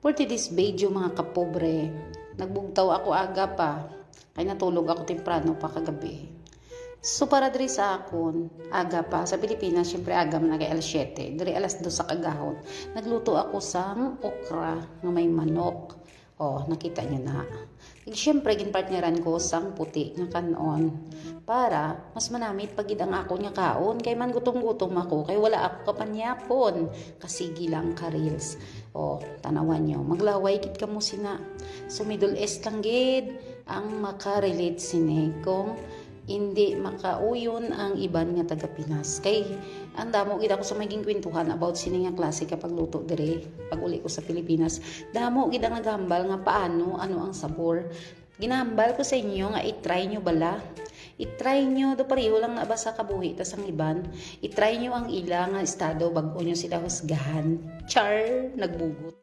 For today's video mga kapobre, nagbugtaw ako aga pa, kaya natulog ako temprano pa kagabi. So para diri sa akon, aga pa, sa Pilipinas, syempre aga man nagay alas 7, diri alas 2 sa kagahon. Nagluto ako sang okra nga may manok. Oh, nakita nyo na. Siyempre, ginpartneran ko sang puti nga kanon para mas manamit pagid ang ako nga kaon kay man gutom-gutom ako kay wala ako kapanyapon kasigi lang ka reels. Oh, tanawan nyo, maglaway gid kamo sina. So middle east lang gid ang makarelate sini kung hindi makauyon ang iban nga taga Pinas. Kay ang damo gid ako sa maging kwentuhan about sini nga klase kapag luto dire pag uli ko sa Pilipinas. Damo gid ang nagambal nga paano ano ang sabor. Ginambal ko sa inyo nga i-try nyo bala. I-try nyo do pareho lang na ba sa kabuhi tas ang iban. I-try nyo ang ilang nga estado bago nyo sila husgahan. Char nagbugot.